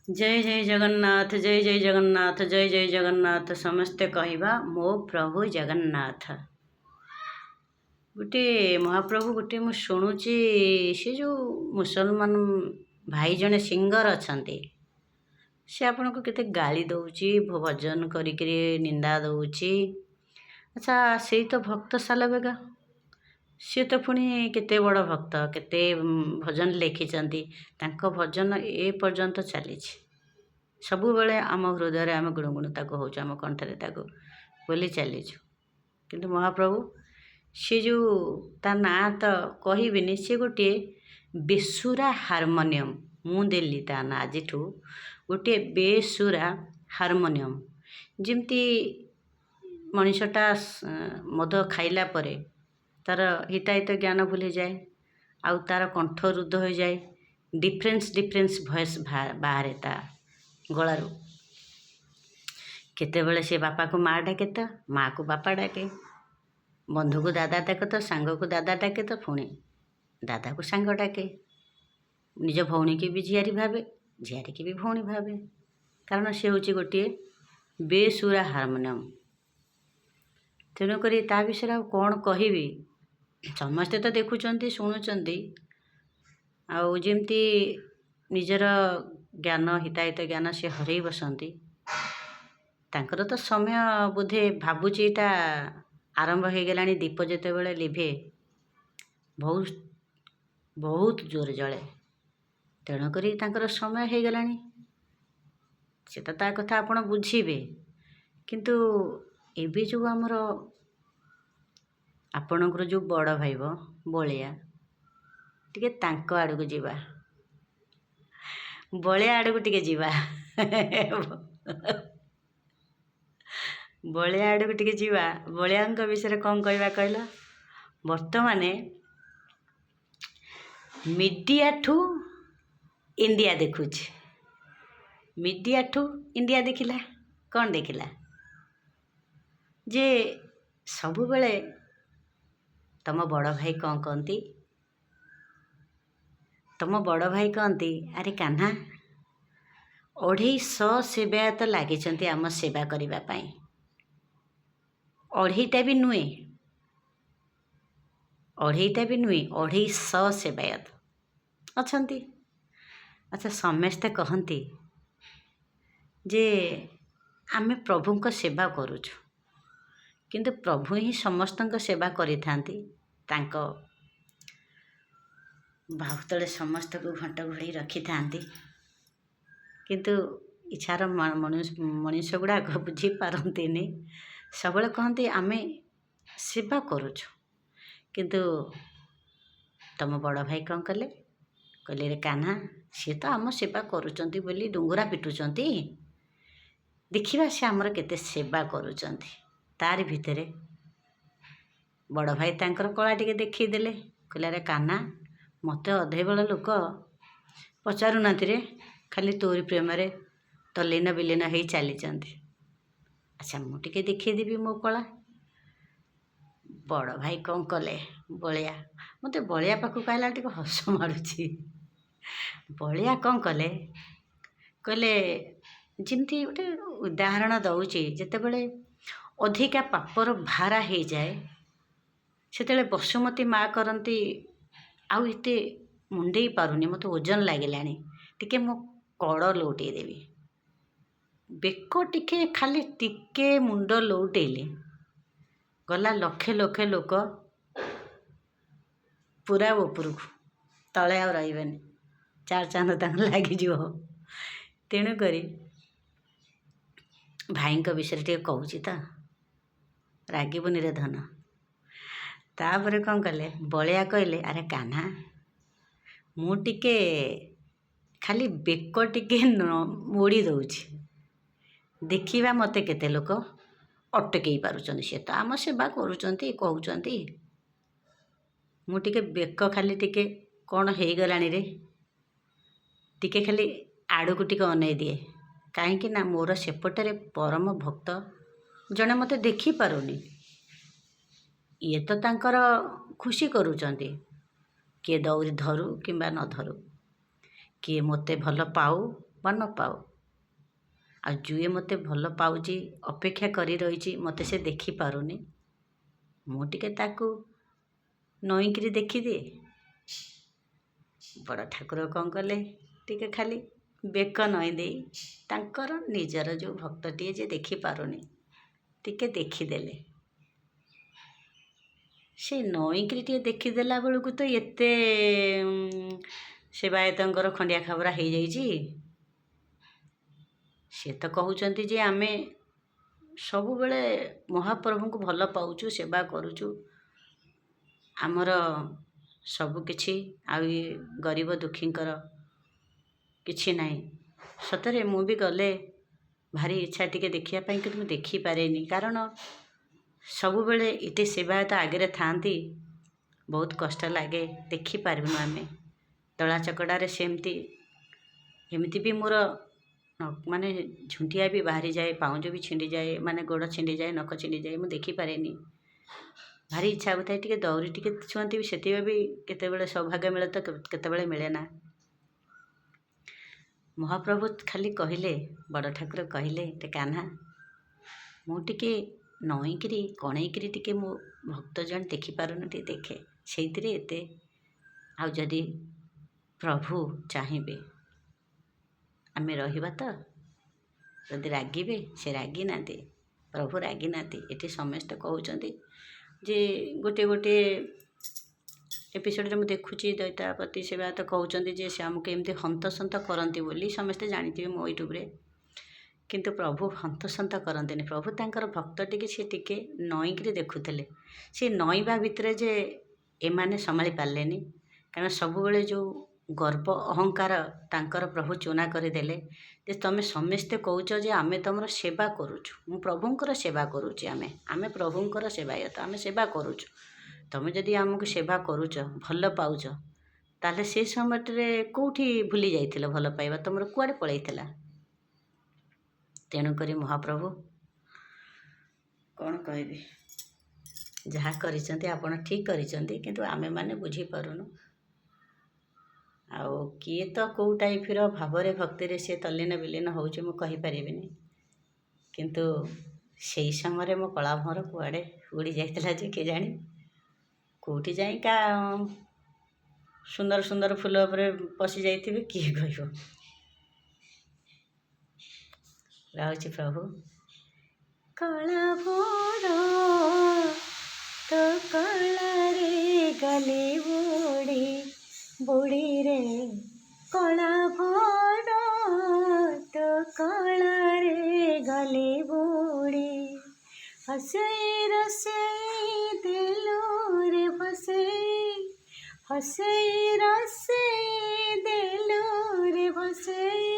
जय जय जगन्नाथ जय जय जगन्नाथ जय जय जगन्नाथ समस्ते कहवा मो प्रभु जगन्नाथ। गोटे महाप्रभु गोटे मु शुणुची से जो मुसलमान भाई जने सिंगर अछंती से आपन को केते गाली दउची भजन करिकरी निंदा दउची। अच्छा से तो भक्त सालबेगा सी तो पुणी केते बड़ भक्त केते भजन लिखिचंती तांको भजन ए पर्यंत चली सबु बेले आम हृदय आम गुणगुणता को होच आम कंठरे ताको बोली चलीचु। किंतु महाप्रभु सी जो ता ना तो कहबिनी सी गोटे बेसुरा हारमोनियम मु देली ता ना आज गोटे बेसुरा हारमोनियम जमती मनीषटा मद खाइला परे तार हिताहित ज्ञान भूली जाए आउ तार कंठ रुद्ध हो जाए डिफरेन्स डिफरेन्स भॉइस बाहर ता गलारू केतेबेले से बापा को माँ डाके तो माँ को बापा डाके बंधु को दादा डाके तो सांग को दादा डाके तो पुणी दादा को सांग डाके निज भौणी की भी झियारी भावे झियारी की भी भौणी भावे कारण से हूँ गोटे बेसुरा हारमोनियम। तेणुक ता विषय आ कौन कहबी समस्ते तो देखुंट शुणुंट आमती निजर ज्ञान हिताहित ज्ञान से हरई बसंती तांकर तो समय बोधे भावुची इटा आरंभ हो गला दीप जिते बड़े लिभे बहुत बहुत जोर जले तेणुक तांकर समय हो गला से तो ता कथा आपण बुझे किंतु एबे जो आमर आपणकर जो बड़ भाई बलिया टिके तांको आड़ को जीवा बलिया आड़ को टिके जीवा बलिया आड़ को टिके जीवा बलिया विषय कौन कहवा कहला वर्तमान मीडिया ठू इंडिया देखुच मीडिया ठू इंडिया देखिला कौन देखिला जे सबु बेले तम बड़ भाई कौन कहती तम बड़ भाई कहती अरे कान्हा 250 सेवायत लगी आम सेवा करने 2.5टा भी नुहे 250 सेवायत अच्छी। अच्छा समस्ते कहती जे आमे प्रभु को सेवा करुचु किंतु प्रभु ही समस्त सेवा करिथांती तांको बाहु तले समस्त को घंट घोड़ी रखी था किंतु इच्छार मनीष गुड़ाक बुझी पारती सब कहते आमे सेवा करुचु किंतु तुम बड़ भाई कौन कले कहले रे कान्हा सी तो आम सेवा करुचंती बोली डुंगुरा पिटुचंती देखिबा से आमर केते सेवा करुचंती तार भितरे बड़ भाई तांकर कला टिके देखीदेले कहले रे कान्हा मत अधे बेल लोक पचारूना रे खाली तोरी प्रेम तलीन बिलीन हो चली। अच्छा मुझे देखीदेवी मो कला बड़ भाई कौन कले बलिया मत बलिया पाखक आइला टे हस मारुची बलिया कौन कले कहले जमती गोटे उदाहरण दौची जितेबले अधिका पापर भारा हो जाए से बसुमती माँ करती आउ एते मुंडे पारुनी मत ओजन लगे टिके मो कड़ लौटे देवी बेक टिके खाली टिके मुंड लौटेले गला लक्षे लक्षे लोक पूरा उपरकू तले आ रही चार चांद तक लगिज। तेणुक भाई विषय टे कहूँ तो रागबुनि रे धन तापर कौन कले बलिया कहले अरे कान्हा मुझे खाली बेक टिके मोड़ी दौची देखा मत केते लोक अटकई पारुचंदी सी तो आम सेवा करुचंती कहउचंती मुझे बेक खाली टिके कौन हो गलानी रे टिके खाली आड़ को टिके अनै दिए कहीं ना मोर सेपटे परम भक्त जड़े मत देखी पारुनी ये तो तांकर खुशी करुचंती किए दौरी धरू किंबा न धरू किए मते भल पाऊ ବା ନ ପାଉ, ଆଉ ଯିଏ ମୋତେ ଭଲ ପାଉଛି ଅପେକ୍ଷା କରି ରହିଛି ମୋତେ ସେ ଦେଖିପାରୁନି, ମୁଁ ଟିକେ ତାକୁ ନଇଁକିରି ଦେଖିଦିଏ। ବଡ଼ ଠାକୁର କ'ଣ କଲେ, ଟିକେ ଖାଲି ବେକ ନଇଁ ଦେଇ ତାଙ୍କର ନିଜର ଯେଉଁ ଭକ୍ତଟିଏ ଯେ ଦେଖିପାରୁନି ଟିକେ ଦେଖିଦେଲେ। ସେ ନଇଁକିରି ଟିକେ ଦେଖିଦେଲା ବେଳକୁ ତ ଏତେ ସେବାୟତଙ୍କର ଖଣ୍ଡିଆ ଖାବରା ହେଇଯାଇଛି। ସେ ତ କହୁଛନ୍ତି ଯେ ଆମେ ସବୁବେଳେ ମହାପ୍ରଭୁଙ୍କୁ ଭଲ ପାଉଛୁ, ସେବା କରୁଛୁ, ଆମର ସବୁକିଛି, ଆଉ ଏ ଗରିବ ଦୁଃଖୀଙ୍କର କିଛି ନାହିଁ। ସତରେ ମୁଁ ବି ଗଲେ ଭାରି ଇଚ୍ଛା ଟିକେ ଦେଖିବା ପାଇଁ, କିନ୍ତୁ ମୁଁ ଦେଖିପାରେନି, କାରଣ ସବୁବେଳେ ଏତେ ସେବାୟତ ଆଗରେ ଥାଆନ୍ତି, ବହୁତ କଷ୍ଟ ଲାଗେ, ଦେଖିପାରିବୁନି ଆମେ। ଦଳା ଚକଡ଼ାରେ ଏମିତି ବି ମୋର ମାନେ ଝୁଣ୍ଟିଆ ବି ବାହାରିଯାଏ, ପାଉଁଜ ବି ଛିଣ୍ଡିଯାଏ, ମାନେ ଗୋଡ଼ ଛିଣ୍ଡିଯାଏ, ନଖ ଛିଣ୍ଡିଯାଏ, ମୁଁ ଦେଖିପାରେନି। ଭାରି ଇଚ୍ଛା ହେଉଥାଏ ଟିକେ ଦୌଡ଼ି ଟିକେ ଛୁଅନ୍ତି, ସେଥିପାଇଁ ବି କେତେବେଳେ ସୌଭାଗ୍ୟ ମିଳେ ତ କେତେବେଳେ ମିଳେ ନା। ମହାପ୍ରଭୁ ଖାଲି କହିଲେ, ବଡ଼ ଠାକୁର କହିଲେ, ଟେ କାହ୍ନା, ମୁଁ ଟିକେ ନଇଁକିରି କଣେଇକିରି ଟିକେ ମୋ ଭକ୍ତ ଜଣେ ଦେଖିପାରୁନି, ଟିକେ ଦେଖେ, ସେଇଥିରେ ଏତେ। ଆଉ ଯଦି ପ୍ରଭୁ ଚାହିଁବେ ଆମେ ରହିବା ତ, ଯଦି ରାଗିବେ, ସେ ରାଗି ନାହାନ୍ତି, ପ୍ରଭୁ ରାଗି ନାହାନ୍ତି। ଏଠି ସମସ୍ତେ କହୁଛନ୍ତି ଯେ ଗୋଟିଏ ଏପିସୋଡ଼ରେ ମୁଁ ଦେଖୁଛି, ଦୈତାପତି ସେବାୟତ କହୁଛନ୍ତି ଯେ ସେ ଆମକୁ ଏମିତି ହନ୍ତସନ୍ତ କରନ୍ତି ବୋଲି, ସମସ୍ତେ ଜାଣିଥିବେ ମୋ ୟୁଟ୍ୟୁବରେ। କିନ୍ତୁ ପ୍ରଭୁ ହନ୍ତସନ୍ତ କରନ୍ତିନି, ପ୍ରଭୁ ତାଙ୍କର ଭକ୍ତଟିକି ସେ ଟିକେ ନଇଁକିରି ଦେଖୁଥିଲେ। ସେ ନଇଁବା ଭିତରେ ଯେ ଏମାନେ ସମ୍ଭାଳି ପାରିଲେନି, କାରଣ ସବୁବେଳେ ଯେଉଁ ଗର୍ବ ଅହଙ୍କାର ତାଙ୍କର ପ୍ରଭୁ ଚୂନା କରିଦେଲେ। ଯେ ତମେ ସମସ୍ତେ କହୁଛ ଯେ ଆମେ ତମର ସେବା କରୁଛୁ, ମୁଁ ପ୍ରଭୁଙ୍କର ସେବା କରୁଛି, ଆମେ ପ୍ରଭୁଙ୍କର ସେବାୟତ, ଆମେ ସେବା କରୁଛୁ, ତମେ ଯଦି ଆମକୁ ସେବା କରୁଛ, ଭଲ ପାଉଛ, ତାହେଲେ ସେ ସମୟରେ କେଉଁଠି ଭୁଲି ଯାଇଥିଲ ଭଲ ପାଇବା, ତମର କୁଆଡ଼େ ପଳେଇଥିଲା? ତେଣୁକରି ମହାପ୍ରଭୁ କ'ଣ କହିବି, ଯାହା କରିଛନ୍ତି ଆପଣ ଠିକ୍ କରିଛନ୍ତି, କିନ୍ତୁ ଆମେମାନେ ବୁଝିପାରୁନୁ। ଆଉ କିଏ ତ କେଉଁ ଟାଇପ୍ର ଭାବରେ ଭକ୍ତିରେ ସେ ତଲ୍ଲୀନ ବିଲୀନ ହେଉଛି ମୁଁ କହିପାରିବିନି, କିନ୍ତୁ ସେଇ ସମୟରେ ମୋ କଳା ଭଅଁର କୁଆଡ଼େ ଉଡ଼ି ଯାଇଥିଲା ଯେ କେଜାଣି, କେଉଁଠି ଯାଇ ସୁନ୍ଦର ସୁନ୍ଦର ଫୁଲ ଉପରେ ପଶି ଯାଇଥିବେ, କିଏ କହିବ। ରହୁଛି ପ୍ରଭୁ। କଳା ଭଅଁର ତୋ କଳାରେ ଗଲି ବୁଡ଼ି, ବୁଡ଼ିରେ କଳା ଭଅଁର ତୋ କଳାରେ ଗଲି ବୁଡ଼ି, ହସେଇ ରସେଇ ଦେଲୁ ରେ ଭସେଇ, ହସେଇ ରସେଇ ଦେଲୁ ରେ ଭସେଇ,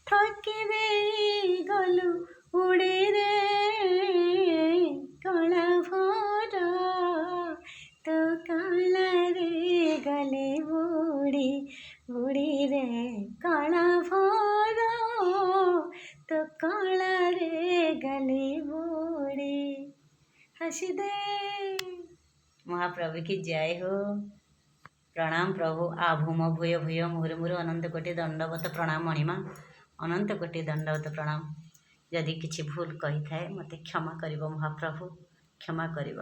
ଠକି ଦେଇ ଗଲୁ ଉଡ଼ି ରେ କଳା ଭଅଁର ତୋ କଳାରେ ଗଲି ବୁଡ଼ି, ବୁଡ଼ିରେ କଳା ଭଅଁର ତୋ କଳାରେ ଗଲି ବୁଡ଼ି। ହସିଦେ। महाप्रभु की जय हो। प्रणाम प्रभु। आभूम भूय भूय मुहुर मुहुर अनंत कोटि दंडवत प्रणाम मणिमा, अनंत कोटि दंडवत प्रणाम। यदि किछि भूल कही थाए मते क्षमा करिब महाप्रभु, क्षमा करिब।